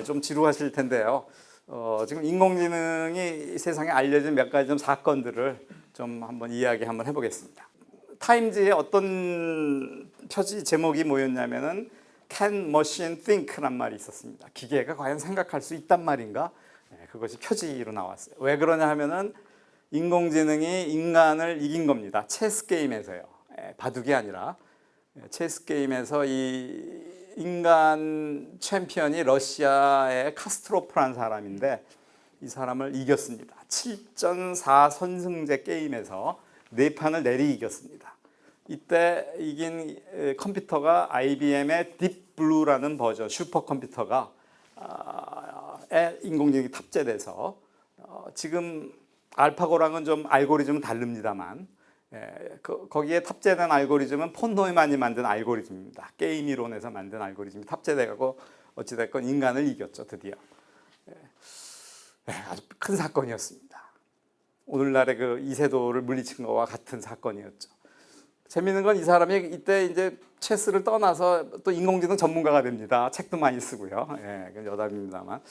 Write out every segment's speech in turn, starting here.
좀 지루하실 텐데요. 지금 인공지능이 세상에 알려진 몇 가지 좀 사건들을 좀 한번 이야기 한번 해보겠습니다. 타임즈의 어떤 표지 제목이 뭐였냐면은 Can Machine Think란 말이 있었습니다. 기계가 과연 생각할 수 있단 말인가? 그것이 표지로 나왔어요. 왜 그러냐 하면은 인공지능이 인간을 이긴 겁니다. 체스 게임에서요. 바둑이 아니라 체스 게임에서 이 인간 챔피언이 러시아의 카스트로프라는 사람인데 이 사람을 이겼습니다. 7전 4선승제 게임에서 4판을 내리 이겼습니다. 이때 이긴 컴퓨터가 IBM의 딥블루라는 버전 슈퍼컴퓨터가 인공지능이 탑재돼서 지금 알파고랑은 좀 알고리즘은 다릅니다만 거기에 탑재된 알고리즘은 폰 노이만이 만든 알고리즘입니다. 게임 이론에서 만든 알고리즘이 탑재돼가고 어찌됐건 인간을 이겼죠, 드디어. 아주 큰 사건이었습니다. 오늘날의 그 이세돌을 물리친 것과 같은 사건이었죠. 재미있는 건 이 사람이 이때 이제 체스를 떠나서 또 인공지능 전문가가 됩니다. 책도 많이 쓰고요. 여담입니다만.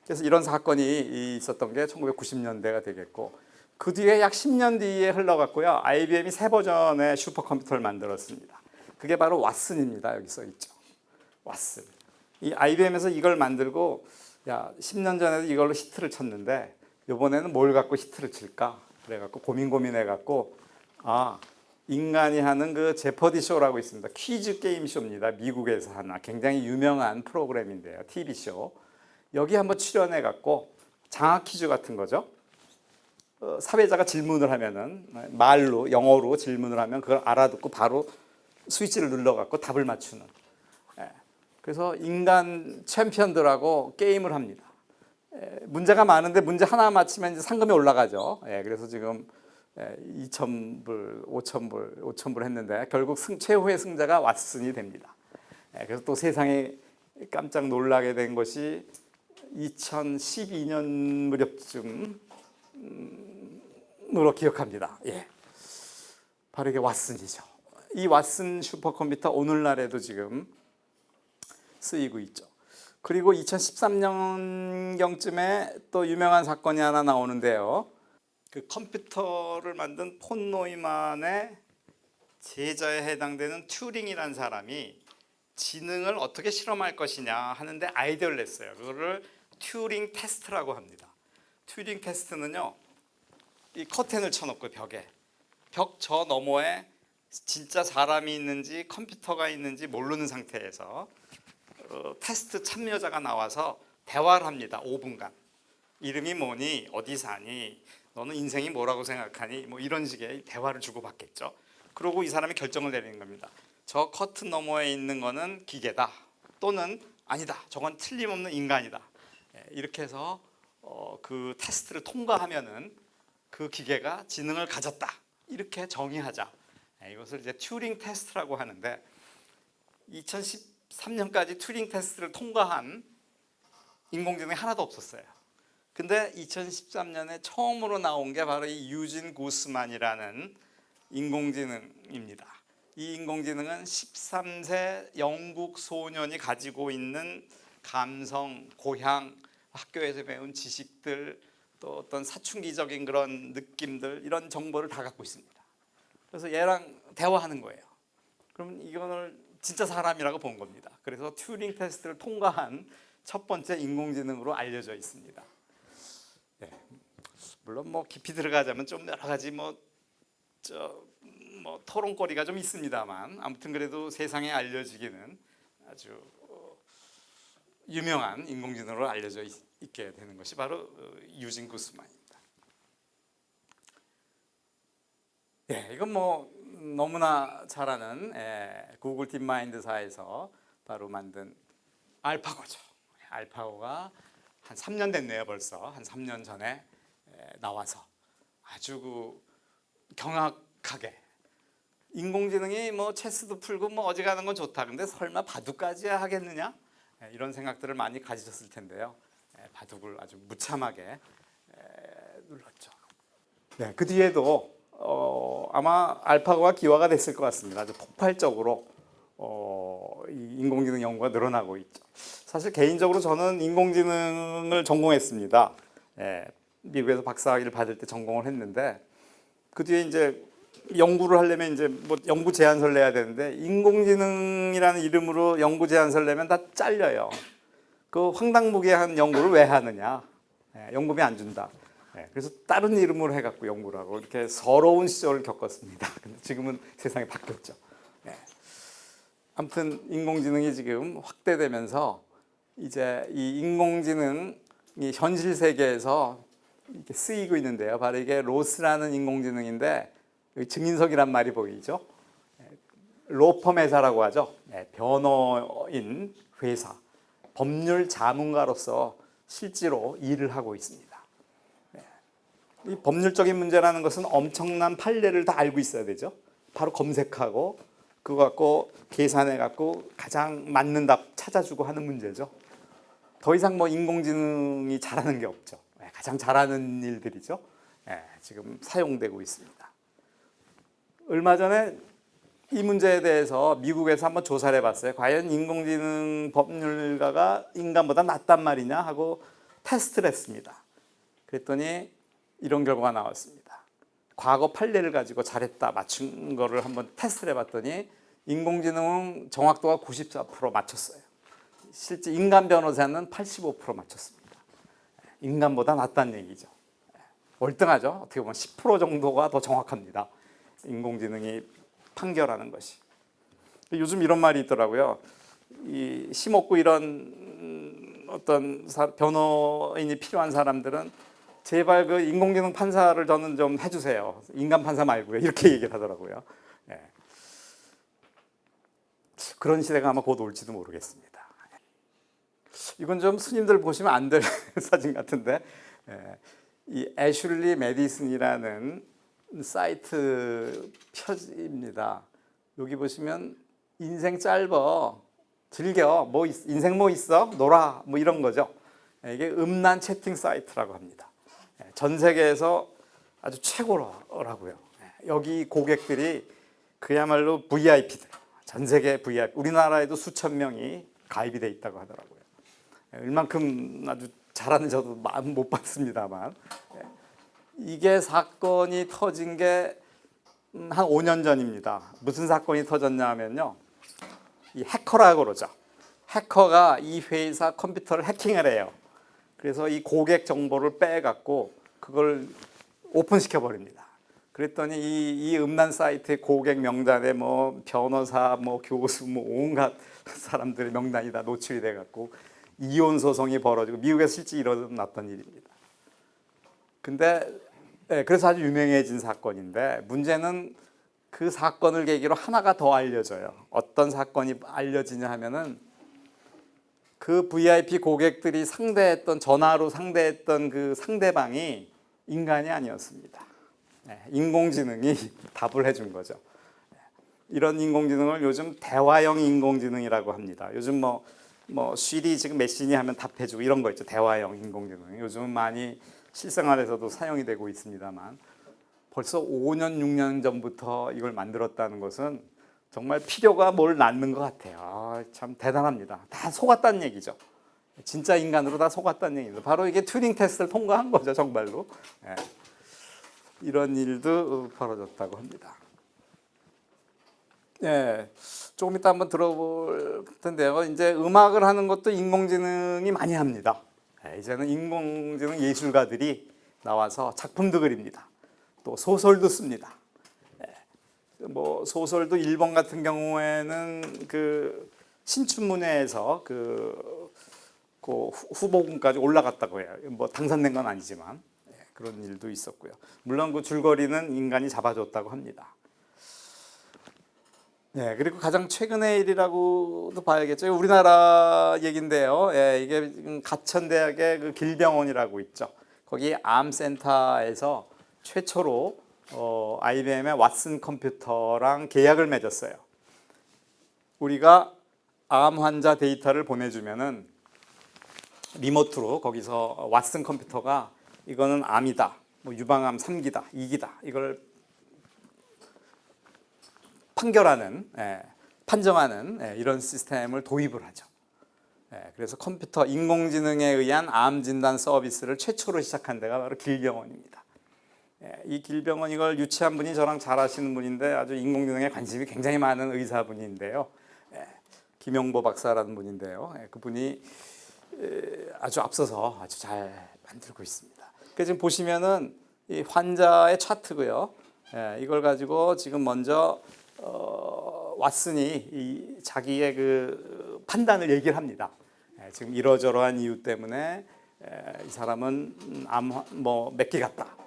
그래서 이런 사건이 있었던 게 1990년대가 되겠고 그 뒤에 약 10년 뒤에 흘러갔고요. IBM이 새 버전의 슈퍼컴퓨터를 만들었습니다. 그게 바로 왓슨입니다. 여기 써 있죠. 왓슨. 이 IBM에서 이걸 만들고 야 10년 전에도 이걸로 히트를 쳤는데 이번에는 뭘 갖고 히트를 칠까? 그래갖고 고민해갖고 인간이 하는 그 제퍼디 쇼라고 있습니다. 퀴즈 게임 쇼입니다. 미국에서 하나 굉장히 유명한 프로그램인데요. TV 쇼. 여기 한번 출연해갖고 장학 퀴즈 같은 거죠. 사회자가 질문을 하면은 말로 영어로 질문을 하면 그걸 알아듣고 바로 스위치를 눌러갖고 답을 맞추는. 그래서 인간 챔피언들하고 게임을 합니다. 문제가 많은데 문제 하나 맞히면 이제 상금이 올라가죠. 그래서 지금 2,000불, 5,000불 했는데 결국 최후의 승자가 왓슨이 됩니다. 그래서 또 세상에 깜짝 놀라게 된 것이 2012년 무렵쯤으로 기억합니다. 바로 이게 왓슨이죠. 이 왓슨 슈퍼컴퓨터 오늘날에도 지금 쓰이고 있죠. 그리고 2013년경쯤에 또 유명한 사건이 하나 나오는데요. 그 컴퓨터를 만든 폰 노이만의 제자에 해당되는 튜링이라는 사람이 지능을 어떻게 실험할 것이냐 하는데 아이디어를 냈어요. 그거를 튜링 테스트라고 합니다. 튜링 테스트는요, 이 커튼을 쳐놓고 벽에 벽 저 너머에 진짜 사람이 있는지 컴퓨터가 있는지 모르는 상태에서 테스트 참여자가 나와서 대화를 합니다. 5분간. 이름이 뭐니? 어디 사니? 너는 인생이 뭐라고 생각하니? 뭐 이런 식의 대화를 주고받겠죠. 그리고 이 사람이 결정을 내리는 겁니다. 저 커튼 너머에 있는 거는 기계다. 또는 아니다. 저건 틀림없는 인간이다. 이렇게 해서 그 테스트를 통과하면은 그 기계가 지능을 가졌다. 이렇게 정의하자. 이것을 이제 튜링 테스트라고 하는데 2013년까지 튜링 테스트를 통과한 인공지능이 하나도 없었어요. 근데 2013년에 처음으로 나온 게 바로 이 유진 구스만이라는 인공지능입니다. 이 인공지능은 13세 영국 소년이 가지고 있는 감성, 고향, 학교에서 배운 지식들, 또 어떤 사춘기적인 그런 느낌들, 이런 정보를 다 갖고 있습니다. 그래서 얘랑 대화하는 거예요. 그럼 이거를 진짜 사람이라고 본 겁니다. 그래서 튜링 테스트를 통과한 첫 번째 인공지능으로 알려져 있습니다. 물론 뭐 깊이 들어가자면 좀 여러 가지 뭐 토론거리가 좀 있습니다만 아무튼 그래도 세상에 알려지기는 아주 유명한 인공지능으로 알려져 있게 되는 것이 바로 유진 구스만입니다. 이건 뭐 너무나 잘 아는 구글 딥마인드사에서 바로 만든 알파고죠. 알파고가 한 3년 됐네요. 벌써 한 3년 전에 나와서 아주 경악하게 인공지능이 뭐 체스도 풀고 뭐 어지간한 건 좋다. 근데 설마 바둑까지 하겠느냐? 이런 생각들을 많이 가지셨을 텐데요. 바둑을 아주 무참하게 눌렀죠. 그 뒤에도 아마 알파고가 기화가 됐을 것 같습니다. 아주 폭발적으로 이 인공지능 연구가 늘어나고 있죠. 사실 개인적으로 저는 인공지능을 전공했습니다. 예, 미국에서 박사학위를 받을 때 전공을 했는데 그 뒤에 이제 연구를 하려면 이제 뭐 연구 제안서를 내야 되는데 인공지능이라는 이름으로 연구 제안서를 내면 다 잘려요. 그 황당무계한 연구를 왜 하느냐? 예, 연구비 안 준다. 예, 그래서 다른 이름으로 해갖고 연구를 하고 이렇게 서러운 시절을 겪었습니다. 근데 지금은 세상이 바뀌었죠. 예. 아무튼 인공지능이 지금 확대되면서 이제 이 인공지능이 현실 세계에서 이렇게 쓰이고 있는데요. 바로 이게 로스라는 인공지능인데 증인석이란 말이 보이죠. 로펌 회사라고 하죠. 변호인 회사, 법률 자문가로서 실제로 일을 하고 있습니다. 이 법률적인 문제라는 것은 엄청난 판례를 다 알고 있어야 되죠. 바로 검색하고 그거 갖고 계산해 갖고 가장 맞는 답 찾아주고 하는 문제죠. 더 이상 뭐 인공지능이 잘하는 게 없죠. 가장 잘하는 일들이죠. 지금 사용되고 있습니다. 얼마 전에 이 문제에 대해서 미국에서 한번 조사를 해봤어요. 과연 인공지능 법률가가 인간보다 낫단 말이냐 하고 테스트를 했습니다. 그랬더니 이런 결과가 나왔습니다. 과거 판례를 가지고 잘했다 맞춘 거를 한번 테스트를 해봤더니 인공지능은 정확도가 94% 맞췄어요. 실제 인간 변호사는 85% 맞췄습니다. 인간보다 낫다는 얘기죠. 월등하죠. 어떻게 보면 10% 정도가 더 정확합니다. 인공지능이 판결하는 것이. 요즘 이런 말이 있더라고요. 이 힘없고 이런 어떤 변호인이 필요한 사람들은 제발 그 인공지능 판사를 저는 좀 해주세요. 인간 판사 말고요. 이렇게 얘기를 하더라고요. 예. 그런 시대가 아마 곧 올지도 모르겠습니다. 이건 좀 스님들 보시면 안 될 사진 같은데, 이 애슐리 메디슨이라는 사이트 표지입니다. 여기 보시면 인생 짧어, 즐겨, 뭐 인생 뭐 있어, 놀아, 뭐 이런 거죠. 이게 음란 채팅 사이트라고 합니다. 전 세계에서 아주 최고라고요. 여기 고객들이 그야말로 VIP들, 전 세계 VIP, 우리나라에도 수천 명이 가입이 돼 있다고 하더라고요. 얼만큼 아주 잘하는 저도 마음 못 봤습니다만, 이게 사건이 터진 게 한 5년 전입니다. 무슨 사건이 터졌냐 하면요, 이 해커라고 그러죠. 해커가 이 회사 컴퓨터를 해킹을 해요. 그래서 이 고객 정보를 빼갖고 그걸 오픈시켜 버립니다. 그랬더니 이 음란 사이트의 고객 명단에 뭐 변호사, 뭐 교수, 뭐 온갖 사람들의 명단이 다 노출이 돼갖고 이혼 소송이 벌어지고 미국에서 실제 일어났던 일입니다. 근데 그래서 아주 유명해진 사건인데 문제는 그 사건을 계기로 하나가 더 알려져요. 어떤 사건이 알려지냐 하면은 그 VIP 고객들이 상대했던 전화로 상대했던 그 상대방이 인간이 아니었습니다. 인공지능이 답을 해준 거죠. 이런 인공지능을 요즘 대화형 인공지능이라고 합니다. 요즘 뭐 쉬리 지금 메시니 하면 답해주고 이런 거 있죠. 대화형 인공지능. 요즘은 많이 실생활에서도 사용이 되고 있습니다만 벌써 5년, 6년 전부터 이걸 만들었다는 것은 정말 필요가 뭘 낳는 것 같아요. 참 대단합니다. 다 속았다는 얘기죠. 진짜 인간으로 다 속았다는 얘기죠. 바로 이게 튜링 테스트를 통과한 거죠, 정말로. 이런 일도 벌어졌다고 합니다. 조금 이따 한번 들어볼 텐데요. 이제 음악을 하는 것도 인공지능이 많이 합니다. 이제는 인공지능 예술가들이 나와서 작품도 그립니다. 또 소설도 씁니다. 뭐 소설도 일본 같은 경우에는 그 신춘문예에서 그 후보군까지 올라갔다고 해요. 뭐 당선된 건 아니지만 그런 일도 있었고요. 물론 그 줄거리는 인간이 잡아줬다고 합니다. 그리고 가장 최근의 일이라고도 봐야겠죠. 우리나라 얘긴데요. 이게 가천대학의 그 길병원이라고 있죠. 거기 암센터에서 최초로 IBM의 왓슨 컴퓨터랑 계약을 맺었어요. 우리가 암 환자 데이터를 보내주면은 리모트로 거기서 왓슨 컴퓨터가 이거는 암이다, 뭐 유방암 3기다, 2기다 이걸 판결하는 판정하는 이런 시스템을 도입을 하죠. 그래서 컴퓨터 인공지능에 의한 암 진단 서비스를 최초로 시작한 데가 바로 길병원입니다. 이 길병원 이걸 유치한 분이 저랑 잘 아시는 분인데 아주 인공지능에 관심이 굉장히 많은 의사분인데요. 김용보 박사라는 분인데요. 그분이 아주 앞서서 아주 잘 만들고 있습니다. 그래서 지금 보시면은 이 환자의 차트고요. 이걸 가지고 지금 먼저 왓슨이 이 자기의 그 판단을 얘기를 합니다. 지금 이러저러한 이유 때문에 이 사람은 암 뭐 몇 개 같다.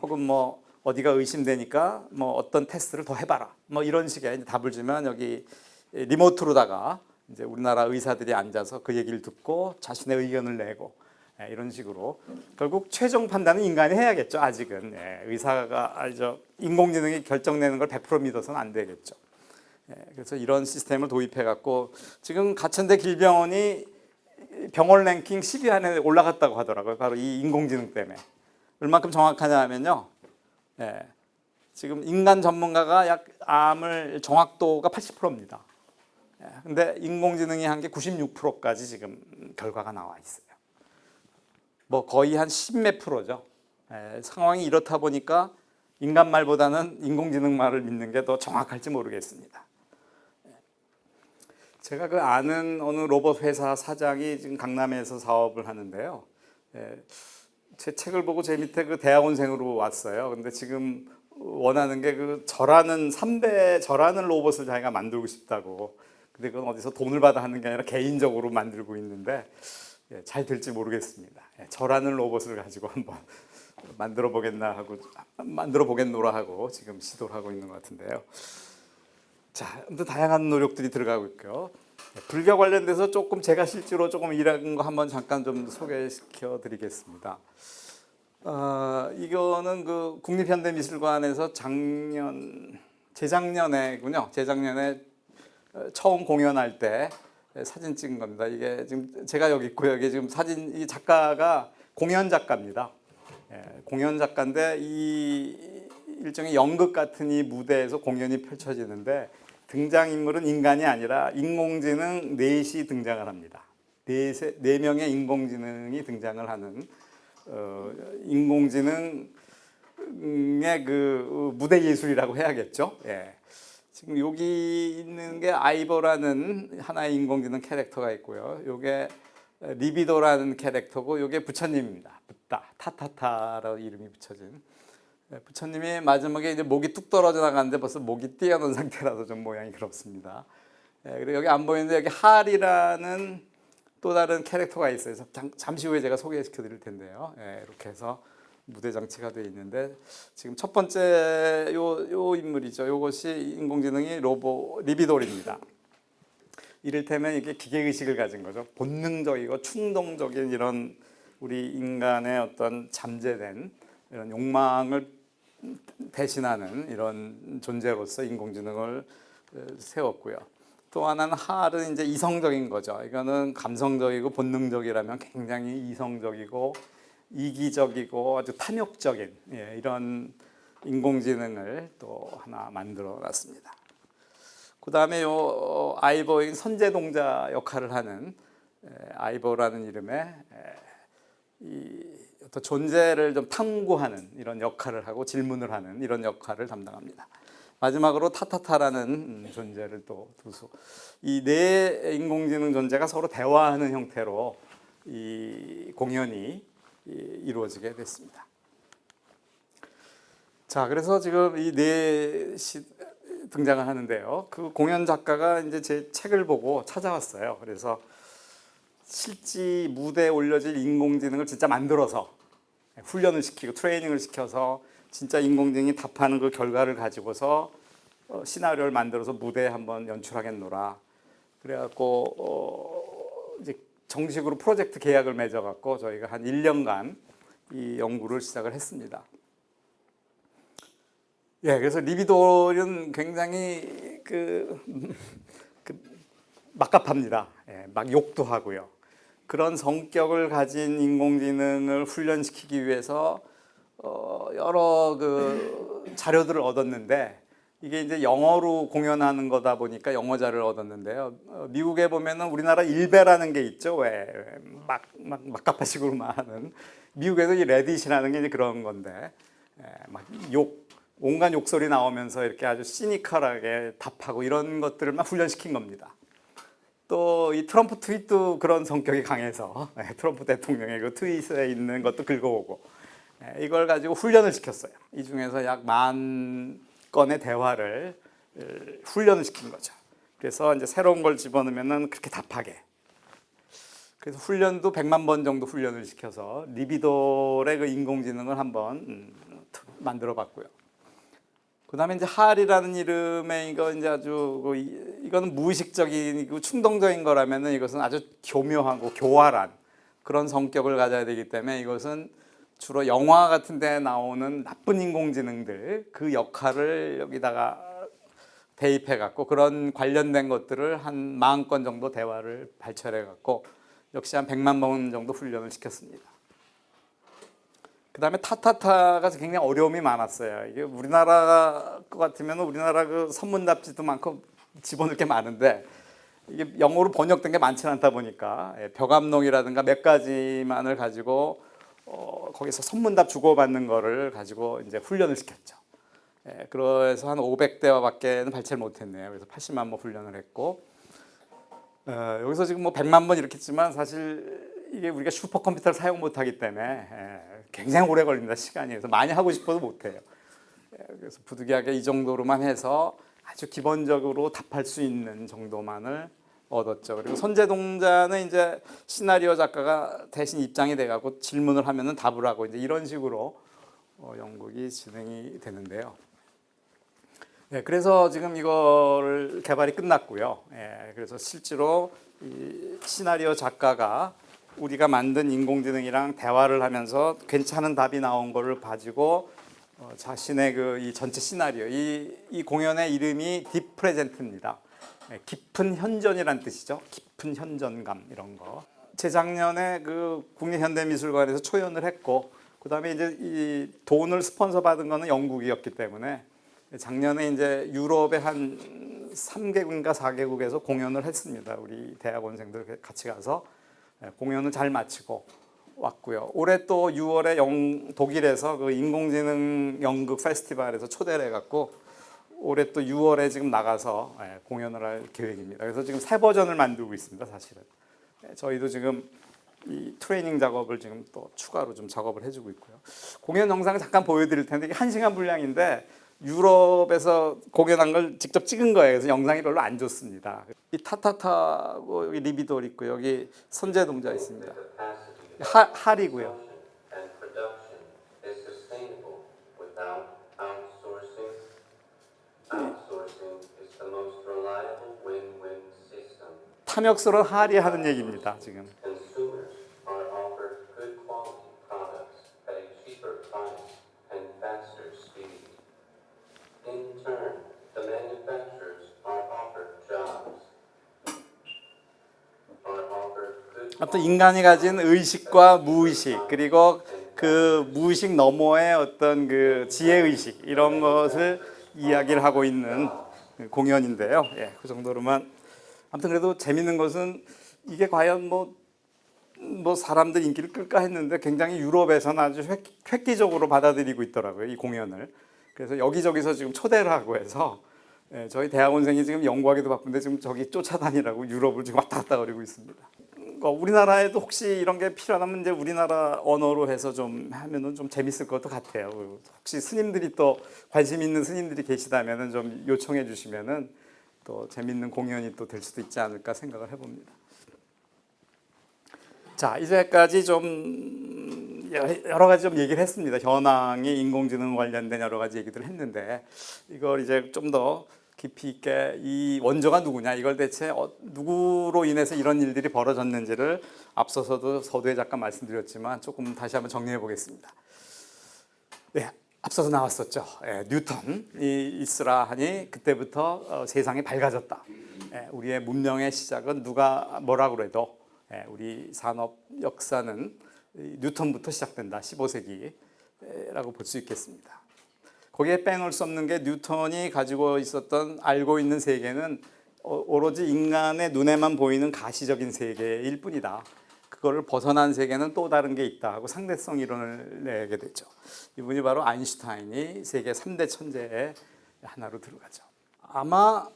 혹은 뭐 어디가 의심되니까 뭐 어떤 테스트를 더 해봐라. 뭐 이런 식의 답을 주면 여기 리모트로다가 이제 우리나라 의사들이 앉아서 그 얘기를 듣고 자신의 의견을 내고 이런 식으로 결국 최종 판단은 인간이 해야겠죠. 아직은 의사가 인공지능이 결정내는 걸 100% 믿어서는 안 되겠죠. 그래서 이런 시스템을 도입해 갖고 지금 가천대 길병원이 병원 랭킹 10위 안에 올라갔다고 하더라고요. 바로 이 인공지능 때문에. 얼만큼 정확하냐 하면요. 지금 인간 전문가가 약 암을 정확도가 80%입니다. 근데 인공지능이 한 게 96%까지 지금 결과가 나와 있어요. 뭐 거의 한 10몇 프로죠. 상황이 이렇다 보니까 인간 말보다는 인공지능 말을 믿는 게 더 정확할지 모르겠습니다. 제가 그 아는 어느 로봇 회사 사장이 지금 강남에서 사업을 하는데요. 제 책을 보고 제 밑에 그 대학원생으로 왔어요. 근데 지금 원하는 게 그 절하는 3배 절하는 로봇을 자기가 만들고 싶다고. 근데 그건 어디서 돈을 받아 하는 게 아니라 개인적으로 만들고 있는데 잘 될지 모르겠습니다. 절하는 로봇을 가지고 한번 만들어 보겠노라 하고 지금 시도를 하고 있는 것 같은데요. 자, 아무튼 다양한 노력들이 들어가고 있고요. 불교 관련돼서 조금 제가 실제로 조금 일한 거 한번 잠깐 좀 소개시켜 드리겠습니다. 이거는 그 국립현대미술관에서 재작년에군요. 재작년에 처음 공연할 때 사진 찍은 겁니다. 이게 지금 제가 여기 있고요. 이게 지금 사진 이 작가가 공연 작가입니다. 공연 작가인데 이 일종의 연극 같은 이 무대에서 공연이 펼쳐지는데 등장인물은 인간이 아니라 인공지능 넷이 등장을 합니다. 네 명의 인공지능이 등장을 하는 인공지능의 그 무대 예술이라고 해야겠죠. 지금 여기 있는 게 아이버라는 하나의 인공지능 캐릭터가 있고요. 요게 리비도라는 캐릭터고 요게 부처님입니다. 붓다, 타타타라고 이름이 붙여진. 부처님이 마지막에 이제 목이 뚝 떨어져 나가는데 벌써 목이 띄어놓은 상태라서 좀 모양이 그렇습니다. 그리고 여기 안 보이는데 여기 할이라는 또 다른 캐릭터가 있어요. 잠시 후에 제가 소개시켜 드릴 텐데요. 이렇게 해서 무대 장치가 되어 있는데 지금 첫 번째 요 인물이죠. 요것이 인공지능이 리비돌입니다. 이를테면 이게 기계의식을 가진 거죠. 본능적이고 충동적인 이런 우리 인간의 어떤 잠재된 이런 욕망을 대신하는 이런 존재로서 인공지능을 세웠고요. 또 하나는 할은 이제 이성적인 거죠. 이거는 감성적이고 본능적이라면 굉장히 이성적이고 이기적이고 아주 탐욕적인 이런 인공지능을 또 하나 만들어 놨습니다. 그 다음에 요 아이버인 선제동자 역할을 하는 아이버라는 이름의 이 어떤 존재를 좀 탐구하는 이런 역할을 하고 질문을 하는 이런 역할을 담당합니다. 마지막으로 타타타라는 존재를 또 두수. 이 네 인공지능 존재가 서로 대화하는 형태로 이 공연이 이루어지게 됐습니다. 자, 그래서 지금 이 넷이 등장을 하는데요. 그 공연 작가가 이제 제 책을 보고 찾아왔어요. 그래서 실제 무대에 올려질 인공지능을 진짜 만들어서 훈련을 시키고 트레이닝을 시켜서 진짜 인공지능이 답하는 그 결과를 가지고서 시나리오를 만들어서 무대에 한번 연출하겠노라. 그래갖고 이제 정식으로 프로젝트 계약을 맺어갖고 저희가 한 1년간 이 연구를 시작을 했습니다. 그래서 리비돌은 굉장히 막갑합니다. 막 욕도 하고요. 그런 성격을 가진 인공지능을 훈련시키기 위해서 여러 그 자료들을 얻었는데 이게 이제 영어로 공연하는 거다 보니까 영어자를 얻었는데요. 미국에 보면은 우리나라 일베라는 게 있죠. 왜 막가파식으로만 하는. 미국에도 이 레딧이라는 게 이제 그런 건데, 막 온갖 욕설이 나오면서 이렇게 아주 시니컬하게 답하고 이런 것들을 막 훈련시킨 겁니다. 또 이 트럼프 트윗도 그런 성격이 강해서 트럼프 대통령의 그 트윗에 있는 것도 긁어오고 이걸 가지고 훈련을 시켰어요. 이 중에서 약 10,000건의 대화를 훈련을 시킨 거죠. 그래서 이제 새로운 걸 집어넣으면은 그렇게 답하게. 그래서 훈련도 100만 번 정도 훈련을 시켜서 리비돌의 그 인공지능을 한번 만들어 봤고요. 그다음에 이제 할이라는 이름의 이거 이제 아주 이거는 무의식적이고 충동적인 거라면은 이것은 아주 교묘하고 교활한 그런 성격을 가져야 되기 때문에 이것은 주로 영화 같은 데 나오는 나쁜 인공지능들 그 역할을 여기다가 대입해 갖고 그런 관련된 것들을 한 40건 정도 대화를 발췌해 갖고 역시 한 100만 번 정도 훈련을 시켰습니다. 그다음에 타타타가 굉장히 어려움이 많았어요. 이게 우리나라 것 같으면 우리나라 그 선문답지도 많고 집어넣을 게 많은데 이게 영어로 번역된 게 많지는 않다 보니까 벽암농이라든가 몇 가지만을 가지고 거기서 선문답 주고받는 거를 가지고 이제 훈련을 시켰죠. 그래서 한 500대화밖에는 발췌를 못했네요. 그래서 80만 번 훈련을 했고 여기서 지금 뭐 100만 번 이렇게 했지만 사실 이게 우리가 슈퍼컴퓨터를 사용 못하기 때문에 굉장히 오래 걸립니다. 시간이. 그래서 많이 하고 싶어도 못해요. 그래서 부득이하게 이 정도로만 해서 아주 기본적으로 답할 수 있는 정도만을 얻었죠. 그리고 선제동자는 이제 시나리오 작가가 대신 입장이 돼가고 질문을 하면은 답을 하고 이제 이런 식으로 연극이 진행이 되는데요. 그래서 지금 이거를 개발이 끝났고요. 그래서 실제로 이 시나리오 작가가 우리가 만든 인공지능이랑 대화를 하면서 괜찮은 답이 나온 거를 가지고 자신의 그 이 전체 시나리오, 이 공연의 이름이 딥 프레젠트입니다. 깊은 현존이란 뜻이죠. 깊은 현존감 이런 거. 재작년에 그 국립현대미술관에서 초연을 했고, 그다음에 이제 이 돈을 스폰서 받은 거는 영국이었기 때문에 작년에 이제 유럽의 한 3개국인가 4개국에서 공연을 했습니다. 우리 대학원생들 같이 가서 공연을 잘 마치고 왔고요. 올해 또 6월에 독일에서 그 인공지능 연극 페스티벌에서 초대를 해갖고 올해 또 6월에 지금 나가서 공연을 할 계획입니다. 그래서 지금 새 버전을 만들고 있습니다. 사실은 저희도 지금 이 트레이닝 작업을 지금 또 추가로 좀 작업을 해주고 있고요. 공연 영상을 잠깐 보여드릴 텐데 이게 1시간 분량인데 유럽에서 공연한 걸 직접 찍은 거예요. 그래서 영상이 별로 안 좋습니다. 이 타타타고 여기 리비돌 있고 여기 선제동자 있습니다. 할이고요. 탐욕스러운 할이 하는 얘기입니다. 지금. 아무튼 인간이 가진 의식과 무의식 그리고 그 무의식 너머의 어떤 그 지혜의식 이런 것을 이야기를 하고 있는 공연인데요. 그 정도로만 아무튼 그래도 재밌는 것은 이게 과연 뭐 사람들 인기를 끌까 했는데 굉장히 유럽에서는 아주 획기적으로 받아들이고 있더라고요. 이 공연을. 그래서 여기저기서 지금 초대를 하고 해서 저희 대학원생이 지금 연구하기도 바쁜데 지금 저기 쫓아다니라고 유럽을 지금 왔다 갔다 거리고 있습니다. 우리나라에도 혹시 이런 게 필요하면 이제 우리나라 언어로 해서 좀 하면은 좀 재밌을 것도 같아요. 혹시 스님들이 또 관심 있는 스님들이 계시다면은 좀 요청해 주시면은 또 재밌는 공연이 또 될 수도 있지 않을까 생각을 해봅니다. 자, 이제까지 좀 여러 가지 좀 얘기를 했습니다. 현황이 인공지능 관련된 여러 가지 얘기들을 했는데 이걸 이제 좀 더 깊이 있게 이 원조가 누구냐 이걸 대체 누구로 인해서 이런 일들이 벌어졌는지를 앞서서도 서두에 잠깐 말씀드렸지만 조금 다시 한번 정리해 보겠습니다. 앞서서 나왔었죠. 뉴턴이 있으라 하니 그때부터 세상이 밝아졌다. 우리의 문명의 시작은 누가 뭐라고 그래도 우리 산업 역사는 뉴턴부터 시작된다. 15세기라고 볼 수 있겠습니다. 거기에 빼놓을 수 없는 게 뉴턴이 가지고 있었던 알고 있는 세계는 오로지 인간의 눈에만 보이는 가시적인 세계일 뿐이다. 그거를 벗어난 세계는 또 다른 게 있다 하고 상대성 이론을 내게 되죠. 이분이 바로 아인슈타인이 세계 3대 천재의 하나로 들어가죠. 아마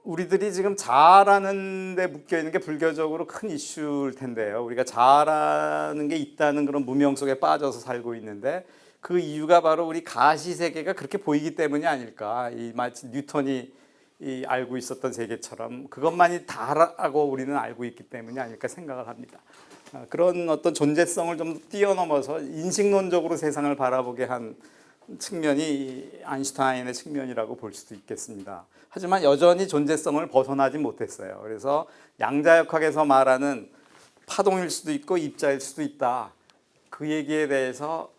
우리들이 지금 자아라는 데 묶여 있는 게 불교적으로 큰 이슈일 텐데요. 우리가 자아라는 게 있다는 그런 무명 속에 빠져서 살고 있는데 그 이유가 바로 우리 가시 세계가 그렇게 보이기 때문이 아닐까. 이 마치 뉴턴이 알고 있었던 세계처럼 그것만이 다라고 우리는 알고 있기 때문이 아닐까 생각을 합니다. 그런 어떤 존재성을 좀 뛰어넘어서 인식론적으로 세상을 바라보게 한 측면이 아인슈타인의 측면이라고 볼 수도 있겠습니다. 하지만 여전히 존재성을 벗어나지 못했어요. 그래서 양자역학에서 말하는 파동일 수도 있고 입자일 수도 있다. 그 얘기에 대해서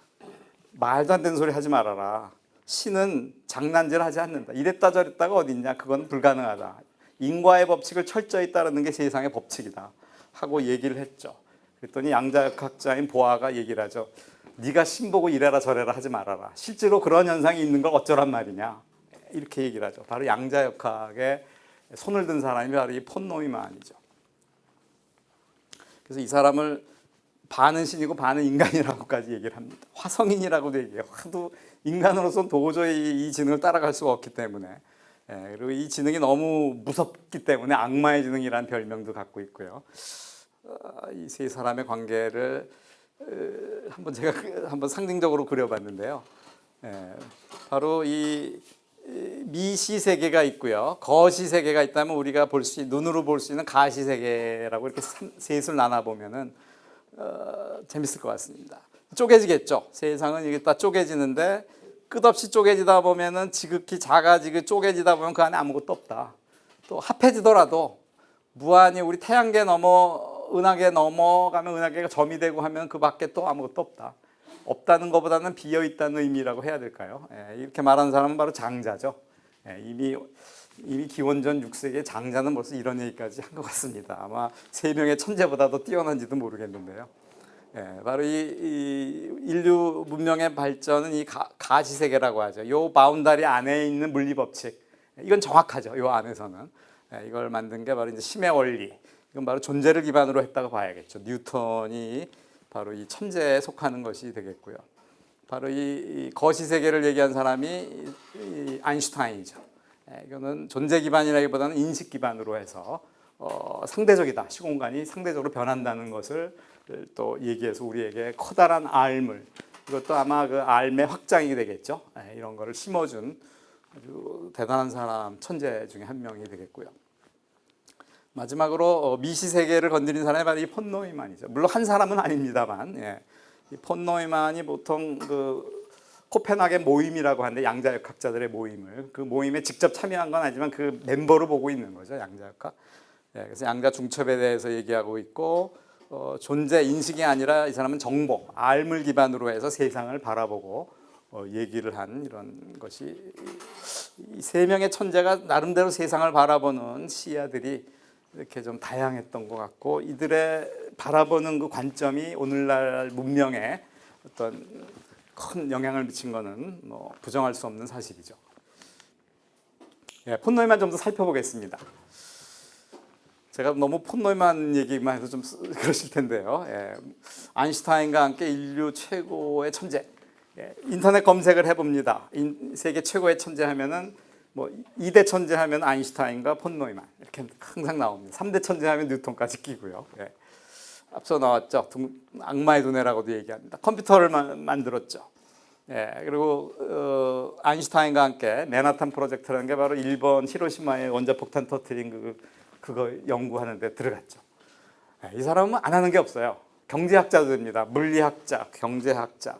말도 안 되는 소리 하지 말아라. 신은 장난질 하지 않는다. 이랬다 저랬다가 어딨냐. 그건 불가능하다. 인과의 법칙을 철저히 따르는 게 세상의 법칙이다. 하고 얘기를 했죠. 그랬더니 양자역학자인 보아가 얘기를 하죠. 네가 신 보고 이래라 저래라 하지 말아라. 실제로 그런 현상이 있는 걸 어쩌란 말이냐. 이렇게 얘기를 하죠. 바로 양자역학에 손을 든 사람이 바로 이 폰 노이만이죠. 그래서 이 사람을 반은 신이고 반은 인간이라고까지 얘기를 합니다. 화성인이라고도 얘기해요. 하도 인간으로서는 도저히 이 지능을 따라갈 수가 없기 때문에. 그리고 이 지능이 너무 무섭기 때문에 악마의 지능이라는 별명도 갖고 있고요. 이 세 사람의 관계를 제가 한번 상징적으로 그려봤는데요. 바로 이 미시 세계가 있고요. 거시 세계가 있다면 우리가 눈으로 볼 수 있는 가시 세계라고 이렇게 셋을 나눠 보면은 재밌을 것 같습니다. 쪼개지겠죠. 세상은 이게 다 쪼개지는데 끝없이 쪼개지다 보면은 지극히 작아지고 쪼개지다 보면 그 안에 아무것도 없다. 또 합해지더라도 무한히 우리 태양계 넘어 은하계 넘어가면 은하계가 점이 되고 하면 그 밖에 또 아무것도 없다. 없다는 것보다는 비어 있다는 의미라고 해야 될까요? 이렇게 말하는 사람은 바로 장자죠. 이미 기원전 6세기의 장자는 벌써 이런 얘기까지 한 것 같습니다. 아마 세 명의 천재보다도 뛰어난지도 모르겠는데요. 바로 이 인류 문명의 발전은 이 가시 세계라고 하죠. 요 바운다리 안에 있는 물리 법칙. 이건 정확하죠. 요 안에서는 이걸 만든 게 바로 이제 힘의 원리. 이건 바로 존재를 기반으로 했다고 봐야겠죠. 뉴턴이 바로 이 천재에 속하는 것이 되겠고요. 바로 이 거시 세계를 얘기한 사람이 이 아인슈타인이죠. 이거는 존재 기반이라기보다는 인식 기반으로 해서 상대적이다. 시공간이 상대적으로 변한다는 것을 또 얘기해서 우리에게 커다란 알물, 이것도 아마 그 알의 확장이 되겠죠. 이런 거를 심어준 아주 대단한 사람, 천재 중에 한 명이 되겠고요. 마지막으로 미시 세계를 건드린 사람이 바로 이 폰 노이만이죠. 물론 한 사람은 아닙니다만, 이 폰 노이만이 보통 그 코펜하겐 모임이라고 하는데 양자역학자들의 모임을 그 모임에 직접 참여한 건 아니지만 그 멤버로 보고 있는 거죠. 양자역학. 그래서 양자 중첩에 대해서 얘기하고 있고 존재 인식이 아니라 이 사람은 정보, 알물 기반으로 해서 세상을 바라보고 얘기를 한 이런 것이 이 세 명의 천재가 나름대로 세상을 바라보는 시야들이 이렇게 좀 다양했던 것 같고 이들의 바라보는 그 관점이 오늘날 문명에 어떤 큰 영향을 미친 것은 뭐 부정할 수 없는 사실이죠. 폰 노이만 좀 더 살펴보겠습니다. 제가 너무 폰 노이만 얘기만 해도 좀 그러실 텐데요. 아인슈타인과 함께 인류 최고의 천재. 인터넷 검색을 해봅니다. 세계 최고의 천재 하면은 뭐 2대 천재 하면 아인슈타인과 폰 노이만 이렇게 항상 나옵니다. 3대 천재 하면 뉴턴까지 끼고요. 앞서 나왔죠. 악마의 두뇌라고도 얘기합니다. 컴퓨터를 만들었죠. 그리고 아인슈타인과 함께 맨하탄 프로젝트라는 게 바로 일본 히로시마에 원자폭탄 터뜨린 그거 연구하는 데 들어갔죠. 이 사람은 안 하는 게 없어요. 경제학자도 됩니다. 물리학자, 경제학자,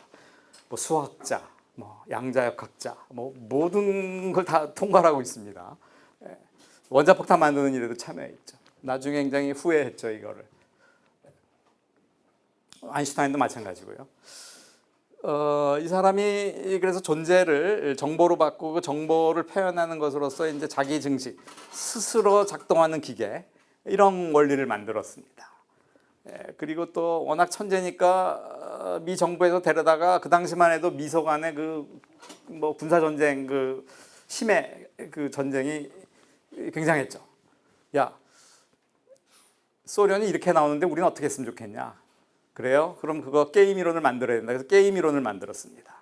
뭐 수학자, 뭐 양자역학자, 뭐 모든 걸 다 통과하고 있습니다. 원자폭탄 만드는 일에도 참여했죠. 나중에 굉장히 후회했죠, 이거를. 아인슈타인도 마찬가지고요. 이 사람이 그래서 존재를 정보로 바꾸고 정보를 표현하는 것으로서 이제 자기 증식, 스스로 작동하는 기계 이런 원리를 만들었습니다. 그리고 또 워낙 천재니까 미 정부에서 데려다가 그 당시만 해도 미소관의 그 뭐 군사 전쟁 그 심해 그 전쟁이 굉장했죠. 야, 소련이 이렇게 나오는데 우리는 어떻게 했으면 좋겠냐? 그래요? 그럼 그거 게임 이론을 만들어야 된다. 그래서 게임 이론을 만들었습니다.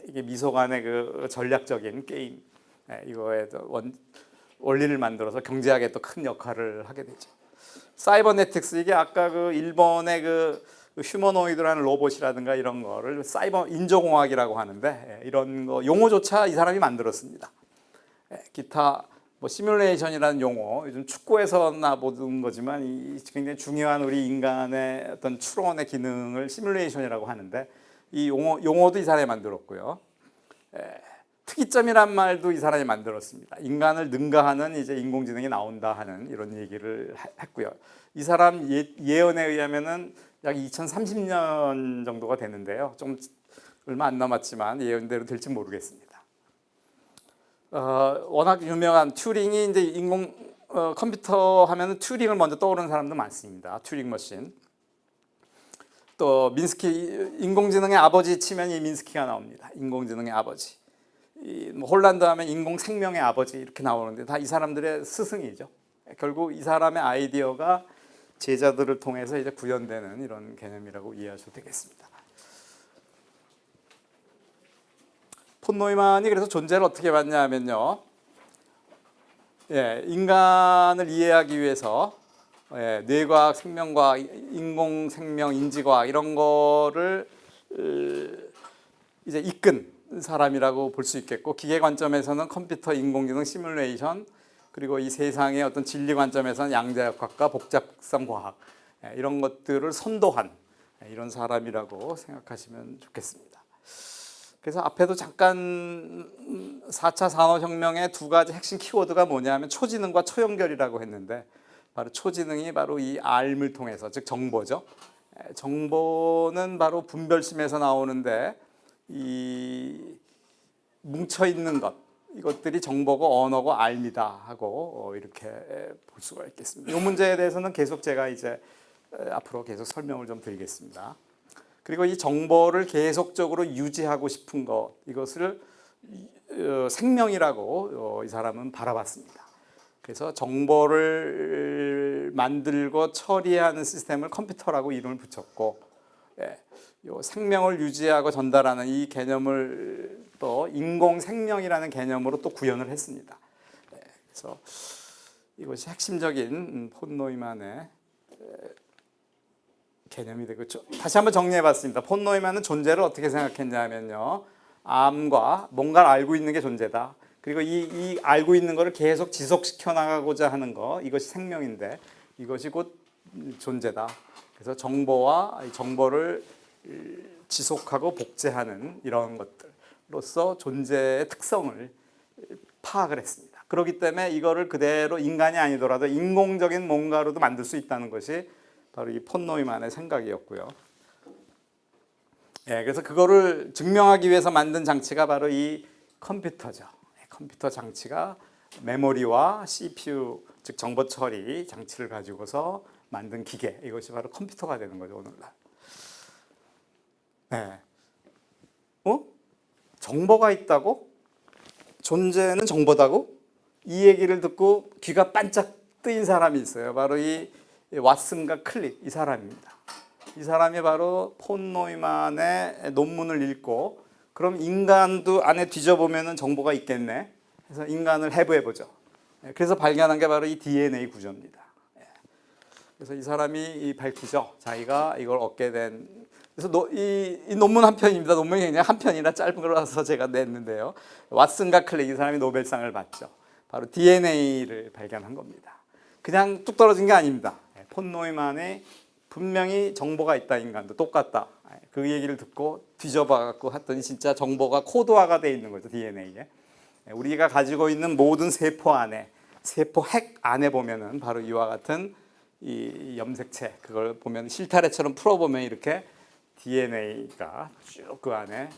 이게 미소간의 그 전략적인 게임, 이거에 원리를 만들어서 경제학에 또 큰 역할을 하게 되죠. 사이버네틱스, 이게 아까 그 일본의 그 휴머노이드라는 로봇이라든가 이런 거를 사이버 인조공학이라고 하는데, 이런 거 용어조차 이 사람이 만들었습니다. 기타 뭐 시뮬레이션이라는 용어, 요즘 축구에서나 보는 거지만 이 굉장히 중요한 우리 인간의 어떤 추론의 기능을 시뮬레이션이라고 하는데, 이 용어도 이 사람이 만들었고요. 특이점이란 말도 이 사람이 만들었습니다. 인간을 능가하는 이제 인공지능이 나온다 하는 이런 얘기를 했고요. 이 사람 예언에 의하면은 약 2030년 정도가 되는데요. 좀 얼마 안 남았지만 예언대로 될지 모르겠습니다. 워낙 유명한 튜링이 이제 컴퓨터 하면은 튜링을 먼저 떠오르는 사람도 많습니다. 튜링 머신. 또 민스키, 인공지능의 아버지 치면 이 민스키가 나옵니다. 인공지능의 아버지. 뭐 홀란드 하면 인공생명의 아버지 이렇게 나오는데 다 이 사람들의 스승이죠. 결국 이 사람의 아이디어가 제자들을 통해서 이제 구현되는 이런 개념이라고 이해하셔도 되겠습니다. 폰 노이만이 그래서 존재를 어떻게 봤냐면요, 인간을 이해하기 위해서 뇌과학, 생명과학, 인공생명, 인지과학 이런 거를 이제 이끈 사람이라고 볼 수 있겠고, 기계 관점에서는 컴퓨터, 인공지능, 시뮬레이션, 그리고 이 세상의 어떤 진리 관점에서는 양자역학과 복잡성 과학, 이런 것들을 선도한 이런 사람이라고 생각하시면 좋겠습니다. 그래서 앞에도 잠깐 4차 산업혁명의 두 가지 핵심 키워드가 뭐냐면 초지능과 초연결이라고 했는데, 바로 초지능이 바로 이 알을 통해서, 즉 정보죠. 정보는 바로 분별심에서 나오는데, 이 뭉쳐 있는 것, 이것들이 정보고 언어고 알미다 하고 이렇게 볼 수가 있겠습니다. 이 문제에 대해서는 계속 제가 이제 앞으로 계속 설명을 좀 드리겠습니다. 그리고 이 정보를 계속적으로 유지하고 싶은 것, 이것을 생명이라고 이 사람은 바라봤습니다. 그래서 정보를 만들고 처리하는 시스템을 컴퓨터라고 이름을 붙였고, 요 생명을 유지하고 전달하는 이 개념을 또 인공생명이라는 개념으로 또 구현을 했습니다. 그래서 이것이 핵심적인 폰 노이만의 개념이 되고, 다시 한번 정리해봤습니다. 폰 노이만은 존재를 어떻게 생각했냐면요, 암과 뭔가를 알고 있는 게 존재다. 그리고 이 알고 있는 것을 계속 지속시켜 나가고자 하는 것, 이것이 생명인데 이것이 곧 존재다. 그래서 정보와 정보를 지속하고 복제하는 이런 것들로서 존재의 특성을 파악을 했습니다. 그렇기 때문에 이거를 그대로 인간이 아니더라도 인공적인 뭔가로도 만들 수 있다는 것이 바로 이 폰 노이만의 생각이었고요. 그래서 그거를 증명하기 위해서 만든 장치가 바로 이 컴퓨터죠. 컴퓨터 장치가 메모리와 CPU, 즉 정보 처리 장치를 가지고서 만든 기계, 이것이 바로 컴퓨터가 되는 거죠, 오늘날. 정보가 있다고? 존재는 정보다고? 이 얘기를 듣고 귀가 반짝 뜨인 사람이 있어요. 바로 이 왓슨과 클릭, 이 사람입니다. 이 사람이 바로 폰 노이만의 논문을 읽고, 그럼 인간도 안에 뒤져보면 정보가 있겠네. 그래서 인간을 해부해보죠. 그래서 발견한 게 바로 이 DNA 구조입니다. 그래서 이 사람이 밝히죠. 자기가 이걸 얻게 된. 그래서 이 논문 한 편입니다. 논문이 그냥 한 편이라 짧은 거라서 제가 냈는데요. 왓슨과 클릭, 이 사람이 노벨상을 받죠. 바로 DNA를 발견한 겁니다. 그냥 뚝 떨어진 게 아닙니다. 폰 노이만의 분명히 정보가 있다, 인간도 똑같다. 그 얘기를 듣고 뒤져봐갖고 했더니 진짜 정보가 코드화가 되어 있는 거죠, DNA에. 우리가 가지고 있는 모든 세포 안에, 세포 핵 안에 보면은 바로 이와 같은 이 염색체, 그걸 보면 실타래처럼 풀어보면 이렇게 DNA가 쭉 그 안에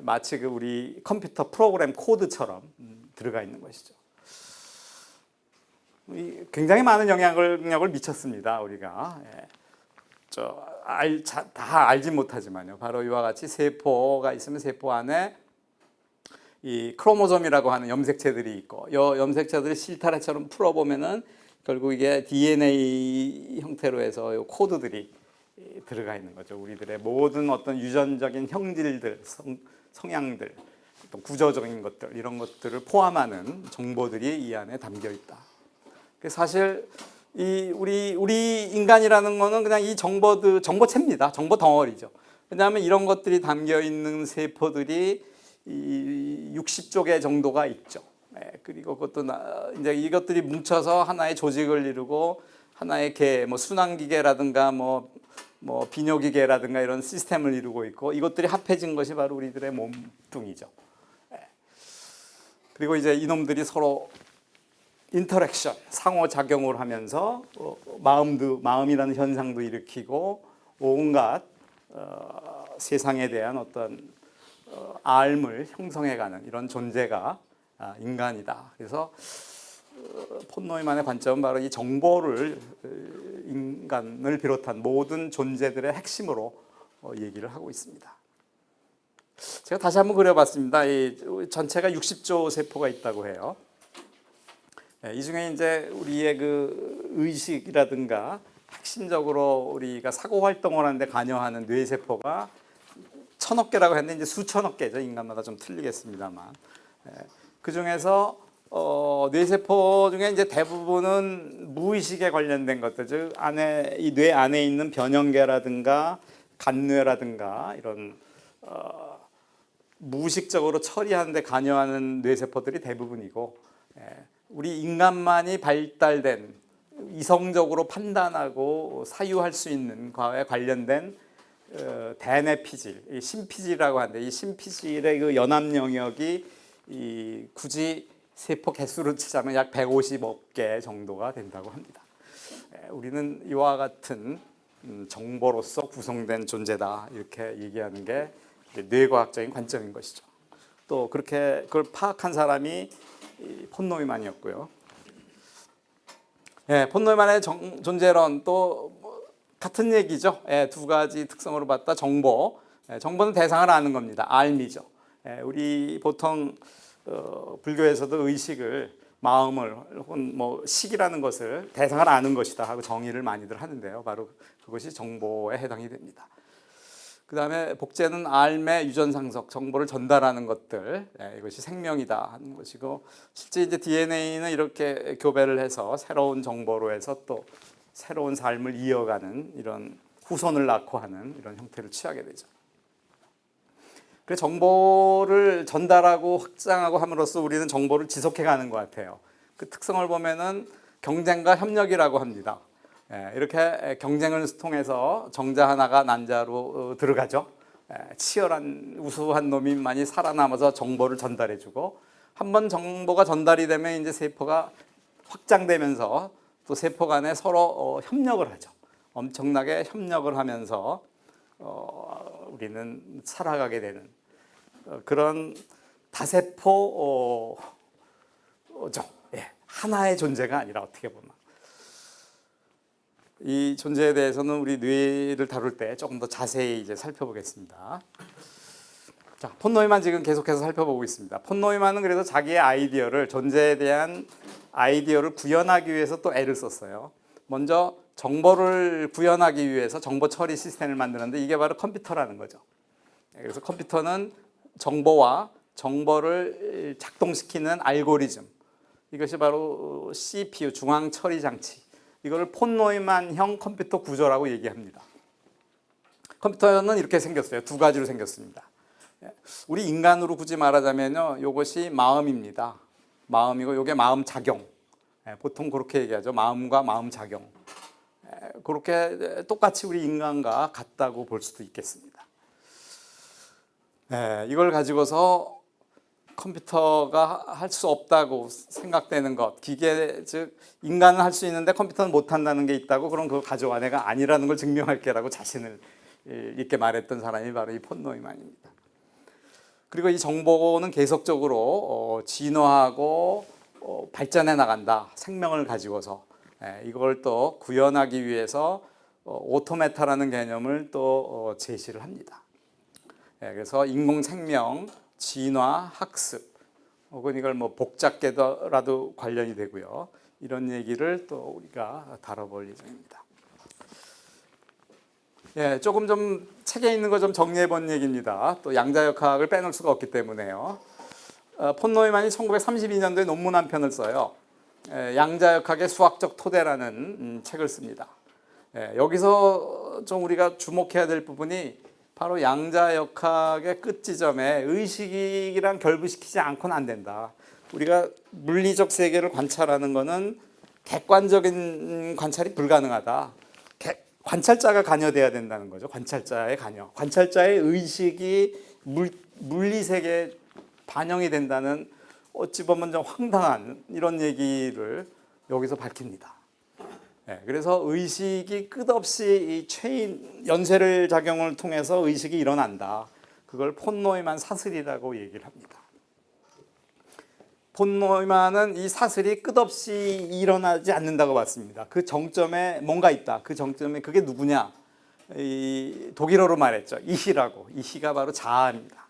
마치 그 우리 컴퓨터 프로그램 코드처럼 들어가 있는 것이죠. 굉장히 많은 영향력을 미쳤습니다, 우리가. 다 알지 못하지만요. 바로 이와 같이 세포가 있으면 세포 안에 이 크로모솜이라고 하는 염색체들이 있고, 이 염색체들이 실타래처럼 풀어보면은 결국 이게 DNA 형태로 해서 이 코드들이 들어가 있는 거죠. 우리들의 모든 어떤 유전적인 형질들, 성향들, 또 구조적인 것들, 이런 것들을 포함하는 정보들이 이 안에 담겨 있다. 사실 우리 인간이라는 거는 그냥 이 정보체입니다. 정보 덩어리죠. 왜냐하면 이런 것들이 담겨 있는 세포들이 이 60조 개 정도가 있죠. 그리고 그것도 이제 이것들이 뭉쳐서 하나의 조직을 이루고 하나의 뭐 순환기계라든가 뭐 비뇨기계라든가 이런 시스템을 이루고 있고, 이것들이 합해진 것이 바로 우리들의 몸뚱이죠. 그리고 이제 이놈들이 서로 인터랙션, 상호작용을 하면서 마음이라는 현상도 일으키고 온갖 세상에 대한 어떤 알을 형성해가는 이런 존재가 인간이다. 그래서 폰 노이만의 관점은 바로 이 정보를 인간을 비롯한 모든 존재들의 핵심으로 얘기를 하고 있습니다. 제가 다시 한번 그려봤습니다. 이 전체가 60조 세포가 있다고 해요. 이 중에 이제 우리의 그 의식이라든가 핵심적으로 우리가 사고 활동을 하는데 관여하는 뇌세포가 1000억 개라고 했는데 이제 수천억 개죠. 인간마다 좀 틀리겠습니다만. 그 중에서 뇌세포 중에 이제 대부분은 무의식에 관련된 것들, 즉 이 뇌 안에 있는 변형계라든가 간뇌라든가 이런 무의식적으로 처리하는 데 관여하는 뇌세포들이 대부분이고, 우리 인간만이 발달된 이성적으로 판단하고 사유할 수 있는 과에 관련된 대뇌피질, 심피질이라고 하는데, 이 심피질의 그 연합 영역이 굳이 세포 개수로 치자면 약 150억 개 정도가 된다고 합니다. 우리는 이와 같은 정보로서 구성된 존재다, 이렇게 얘기하는 게 뇌과학적인 관점인 것이죠. 또 그렇게 그걸 파악한 사람이 폰 노이만이었고요. 폰 노이만의 존재론 또 같은 얘기죠. 두 가지 특성으로 봤다. 정보는 대상을 아는 겁니다. 알미죠. 우리 보통 불교에서도 의식을, 마음을, 혹은 뭐 식이라는 것을 대상을 아는 것이다 하고 정의를 많이들 하는데요. 바로 그것이 정보에 해당이 됩니다. 그 다음에 복제는 알매 유전상석, 정보를 전달하는 것들, 이것이 생명이다 하는 것이고, 실제 이제 DNA는 이렇게 교배를 해서 새로운 정보로 해서 또 새로운 삶을 이어가는 이런 후손을 낳고 하는 이런 형태를 취하게 되죠. 그래서 정보를 전달하고 확장하고 함으로써 우리는 정보를 지속해가는 것 같아요. 그 특성을 보면은 경쟁과 협력이라고 합니다. 이렇게 경쟁을 통해서 정자 하나가 난자로 들어가죠. 치열한 우수한 놈이 많이 살아남아서 정보를 전달해주고, 한번 정보가 전달이 되면 이제 세포가 확장되면서 또 세포 간에 서로 협력을 하죠. 엄청나게 협력을 하면서 우리는 살아가게 되는 그런 다세포죠. 하나의 존재가 아니라, 어떻게 보면 이 존재에 대해서는 우리 뇌를 다룰 때 조금 더 자세히 이제 살펴보겠습니다. 자, 폰 노이만 지금 계속해서 살펴보고 있습니다. 폰 노이만은 그래서 자기의 아이디어를, 존재에 대한 아이디어를 구현하기 위해서 또 애를 썼어요. 먼저 정보를 구현하기 위해서 정보 처리 시스템을 만드는데, 이게 바로 컴퓨터라는 거죠. 그래서 컴퓨터는 정보와 정보를 작동시키는 알고리즘, 이것이 바로 CPU, 중앙 처리 장치, 이걸 폰 노이만형 컴퓨터 구조라고 얘기합니다. 컴퓨터는 이렇게 생겼어요. 두 가지로 생겼습니다. 우리 인간으로 굳이 말하자면요, 이것이 마음입니다. 마음이고, 이게 마음 작용. 보통 그렇게 얘기하죠. 마음과 마음 작용. 그렇게 똑같이 우리 인간과 같다고 볼 수도 있겠습니다. 이걸 가지고서 컴퓨터가 할 수 없다고 생각되는 것, 기계, 즉 인간은 할 수 있는데 컴퓨터는 못한다는 게 있다고, 그럼 그거 가져와, 내가 아니라는 걸 증명할게라고 자신을 있게 말했던 사람이 바로 이 폰 노이만입니다. 그리고 이 정보는 계속적으로 진화하고 발전해 나간다. 생명을 가지고서. 이걸 또 구현하기 위해서 오토메타라는 개념을 또 제시를 합니다. 그래서 인공생명, 진화, 학습, 혹은 이걸 뭐 복잡계라도 관련이 되고요. 이런 얘기를 또 우리가 다뤄볼 예정입니다. 예, 조금 좀 책에 있는 거 좀 정리해 본 얘기입니다. 또 양자역학을 빼놓을 수가 없기 때문에요. 폰 노이만이 1932년도에 논문 한 편을 써요. 양자역학의 수학적 토대라는 책을 씁니다. 여기서 좀 우리가 주목해야 될 부분이 바로 양자역학의 끝지점에 의식이랑 결부시키지 않고는 안 된다. 우리가 물리적 세계를 관찰하는 것은 객관적인 관찰이 불가능하다. 관찰자가 관여돼야 된다는 거죠. 관찰자의 관여. 관찰자의 의식이 물리 세계에 반영이 된다는 어찌 보면 좀 황당한 이런 얘기를 여기서 밝힙니다. 그래서 의식이 끝없이 이 체인 연쇄를 작용을 통해서 의식이 일어난다. 그걸 폰 노이만 사슬이라고 얘기를 합니다. 폰 노이만은 이 사슬이 끝없이 일어나지 않는다고 봤습니다. 그 정점에 뭔가 있다. 그 정점에 그게 누구냐? 이 독일어로 말했죠. 이히라고. 이히가 바로 자아입니다.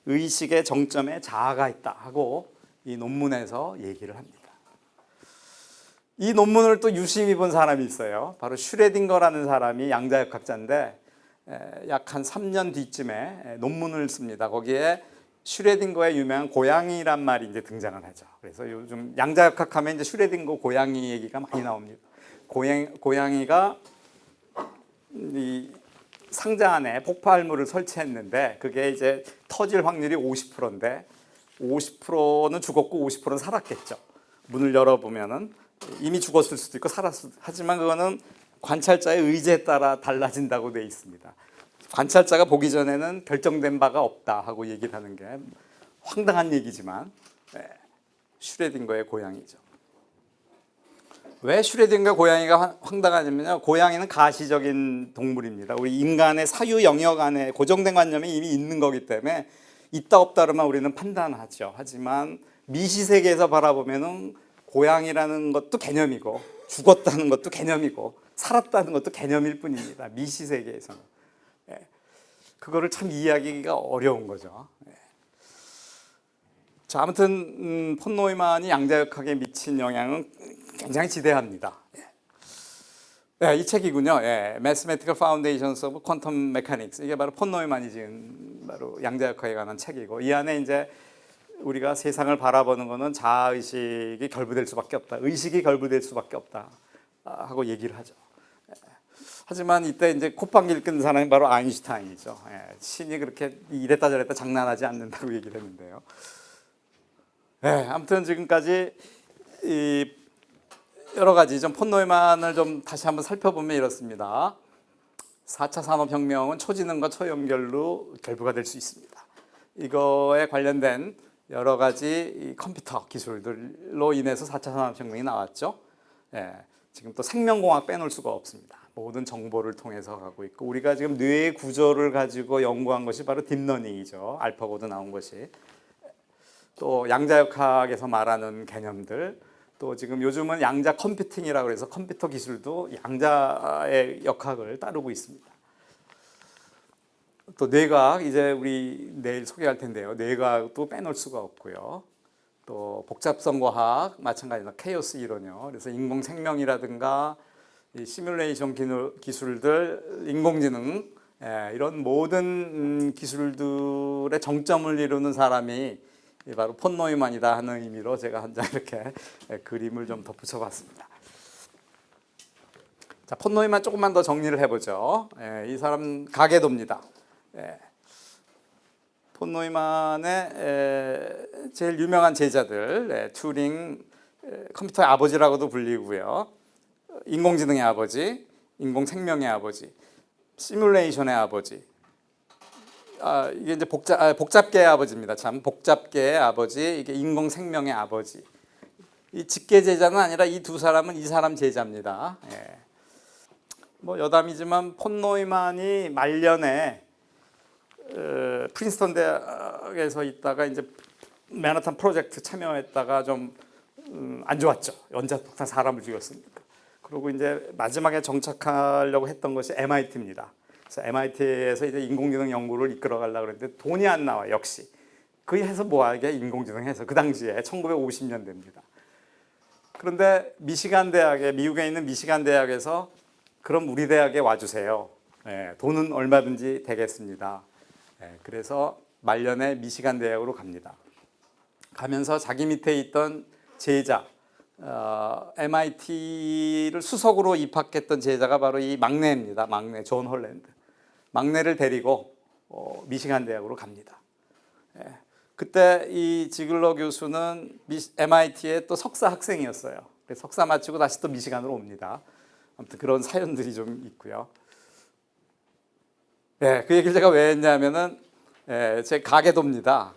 의식의 정점에 자아가 있다 하고 이 논문에서 얘기를 합니다. 이 논문을 또 유심히 본 사람이 있어요. 바로 슈레딩거라는 사람이 양자역학자인데 약 한 3년 뒤쯤에 논문을 씁니다. 거기에 슈레딩거의 유명한 고양이란 말이 이제 등장을 하죠. 그래서 요즘 양자역학하면 이제 슈레딩거 고양이 얘기가 많이 나옵니다. 고양이가 이 상자 안에 폭발물을 설치했는데 그게 이제 터질 확률이 50%인데 50%는 죽었고 50%는 살았겠죠. 문을 열어보면은 이미 죽었을 수도 있고 살았을 수도. 하지만 그거는 관찰자의 의지에 따라 달라진다고 되어 있습니다. 관찰자가 보기 전에는 결정된 바가 없다 하고 얘기를 하는 게 황당한 얘기지만 슈레딩거의 고양이죠. 왜 슈레딩거 고양이가 황당하냐면요. 고양이는 가시적인 동물입니다. 우리 인간의 사유 영역 안에 고정된 관념이 이미 있는 거기 때문에 있다 없다로만 우리는 판단하죠. 하지만 미시세계에서 바라보면은 고양이라는 것도 개념이고 죽었다는 것도 개념이고 살았다는 것도 개념일 뿐입니다. 미시세계에서는. 그거를 참 이해하기가 어려운 거죠. 자, 아무튼 폰 노이만이 양자역학에 미친 영향은 굉장히 지대합니다. 이 책이군요. Mathematical Foundations of Quantum Mechanics. 이게 바로 폰 노이만이 지은 바로 양자역학에 관한 책이고 이 안에 이제 우리가 세상을 바라보는 것은 자아의식이 결부될 수밖에 없다. 의식이 결부될 수밖에 없다 하고 얘기를 하죠. 하지만 이때 이제 콧방귀를 끈 사람이 바로 아인슈타인이죠. 신이 그렇게 이랬다 저랬다 장난하지 않는다고 얘기를 했는데요. 아무튼 지금까지 이 여러 가지 좀 폰 노이만을 좀 다시 한번 살펴보면 이렇습니다. 4차 산업혁명은 초지능과 초연결로 결부가 될 수 있습니다. 이거에 관련된 여러 가지 컴퓨터 기술들로 인해서 4차 산업혁명이 나왔죠. 지금 또 생명공학 빼놓을 수가 없습니다. 모든 정보를 통해서 가고 있고 우리가 지금 뇌의 구조를 가지고 연구한 것이 바로 딥러닝이죠. 알파고도 나온 것이. 또 양자역학에서 말하는 개념들 또 지금 요즘은 양자 컴퓨팅이라고 해서 컴퓨터 기술도 양자의 역학을 따르고 있습니다. 또 뇌과학 이제 우리 내일 소개할 텐데요. 뇌과학도 빼놓을 수가 없고요. 또 복잡성 과학 마찬가지로 케이오스 이론이요. 그래서 인공생명이라든가 이 시뮬레이션 기술들, 인공지능 이런 모든 기술들의 정점을 이루는 사람이 바로 폰 노이만이다 하는 의미로 제가 한 장 이렇게 그림을 좀 덧붙여봤습니다. 자, 폰 노이만 조금만 더 정리를 해보죠. 이 사람 가계도입니다. 폰 노이만의 제일 유명한 제자들, 튜링 컴퓨터의 아버지라고도 불리고요. 인공지능의 아버지, 인공생명의 아버지, 시뮬레이션의 아버지. 이게 이제 복잡계의 아버지입니다. 참 복잡계의 아버지, 이게 인공생명의 아버지. 이 직계 제자는 아니라 이 두 사람은 이 사람 제자입니다. 뭐 여담이지만 폰 노이만이 말년에 프린스턴 대학에서 있다가 이제 맨하탄 프로젝트 참여했다가 좀 안 좋았죠. 연쇄폭탄 사람을 죽였으니까. 그리고 이제 마지막에 정착하려고 했던 것이 MIT입니다. 그래서 MIT에서 이제 인공지능 연구를 이끌어 가려고 그랬는데 돈이 안 나와 역시. 그 해서 뭐하게 인공지능 해서 그 당시에 1950년대입니다. 그런데 미시간 대학에 미국에 있는 미시간 대학에서 그럼 우리 대학에 와주세요. 돈은 얼마든지 되겠습니다. 그래서 말년에 미시간 대학으로 갑니다. 가면서 자기 밑에 있던 제자 MIT를 수석으로 입학했던 제자가 바로 이 막내입니다. 막내 존 홀랜드. 막내를 데리고 미시간 대학으로 갑니다. 그때 이 지글러 교수는 MIT의 또 석사 학생이었어요. 석사 마치고 다시 또 미시간으로 옵니다. 아무튼 그런 사연들이 좀 있고요. 그 얘기를 제가 왜 했냐면은 제 가계도입니다.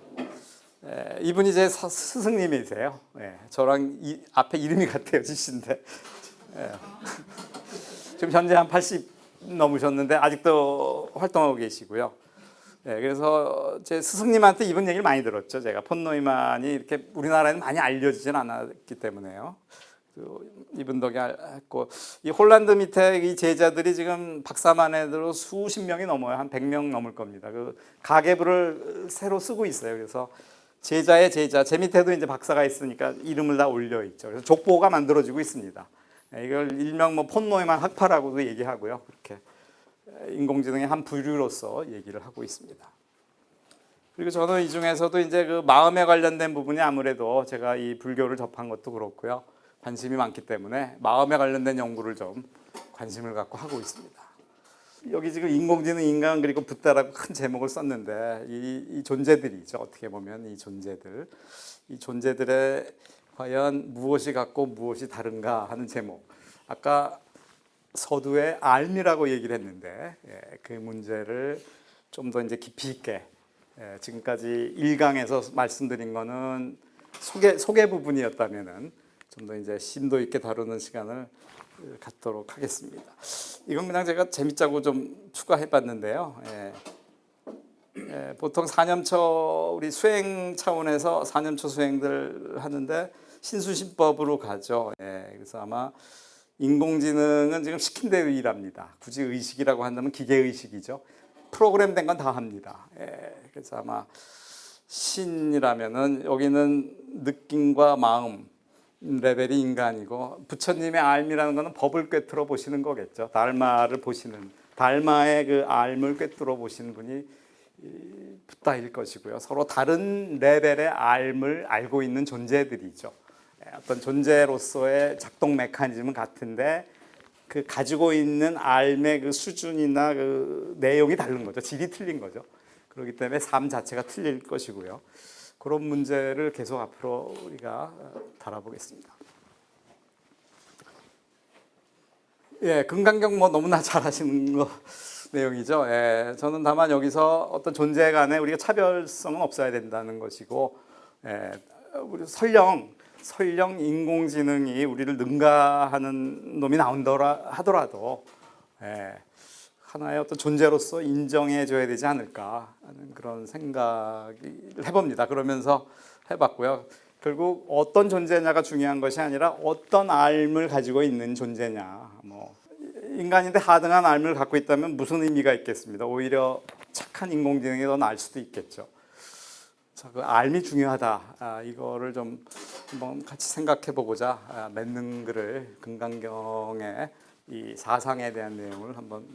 이분이 제 스승님이세요. 저랑 앞에 이름이 같아요, 지신데. 지금 현재 한 80 넘으셨는데 아직도 활동하고 계시고요. 그래서 제 스승님한테 이분 얘기를 많이 들었죠. 제가 폰 노이만이 이렇게 우리나라에는 많이 알려지진 않았기 때문에요. 이분 덕에 했고, 이 홀란드 밑에 이 제자들이 지금 박사만 해도 수십 명이 넘어요. 한 100명 넘을 겁니다. 그 가계부를 새로 쓰고 있어요. 그래서 제자의 제자, 제 밑에도 이제 박사가 있으니까 이름을 다 올려 있죠. 그래서 족보가 만들어지고 있습니다. 이걸 일명 뭐 폰 노이만 학파라고도 얘기하고요. 그렇게 인공지능의 한 부류로서 얘기를 하고 있습니다. 그리고 저는 이 중에서도 이제 그 마음에 관련된 부분이 아무래도 제가 이 불교를 접한 것도 그렇고요. 관심이 많기 때문에 마음에 관련된 연구를 좀 관심을 갖고 하고 있습니다. 여기 지금 인공지능, 인간 그리고 붓다라고 큰 제목을 썼는데 이 존재들이죠. 어떻게 보면 이 존재들의 과연 무엇이 같고 무엇이 다른가 하는 제목. 아까 서두에 알미라고 얘기를 했는데 그 문제를 좀 더 이제 깊이 있게 지금까지 1강에서 말씀드린 거는 소개 부분이었다면은 좀 더 이제 심도 있게 다루는 시간을 갖도록 하겠습니다. 이건 그냥 제가 재밌자고 좀 추가해봤는데요. 보통 4년초 우리 수행 차원에서 4년초 수행들 하는데 신수신법으로 가죠. 그래서 아마 인공지능은 지금 시킨 대로 일합니다. 굳이 의식이라고 한다면 기계의식이죠. 프로그램된 건 다 합니다. 그래서 아마 신이라면은 여기는 느낌과 마음 레벨이 인간이고, 부처님의 알미라는 것은 법을 꿰뚫어 보시는 거겠죠. 달마를 보시는, 달마의 그 알을 꿰뚫어 보시는 분이 붓다일 것이고요. 서로 다른 레벨의 알을 알고 있는 존재들이죠. 어떤 존재로서의 작동 메커니즘은 같은데 그 가지고 있는 알의 그 수준이나 그 내용이 다른 거죠. 질이 틀린 거죠. 그렇기 때문에 삶 자체가 틀릴 것이고요. 그런 문제를 계속 앞으로 우리가 다뤄보겠습니다. 금강경 뭐 너무나 잘 하시는 거 내용이죠. 저는 다만 여기서 어떤 존재 간에 우리가 차별성은 없어야 된다는 것이고, 우리 설령 인공지능이 우리를 능가하는 놈이 나온다라 하더라도 하나의 어떤 존재로서 인정해줘야 되지 않을까 하는 그런 생각을 해봅니다. 그러면서 해봤고요. 결국 어떤 존재냐가 중요한 것이 아니라 어떤 알을 가지고 있는 존재냐. 뭐 인간인데 하등한 알을 갖고 있다면 무슨 의미가 있겠습니다. 오히려 착한 인공지능이 더 나을 수도 있겠죠. 그 알미 중요하다. 이거를 좀 한번 같이 생각해보고자 맺는 글을 금강경의 이 사상에 대한 내용을 한번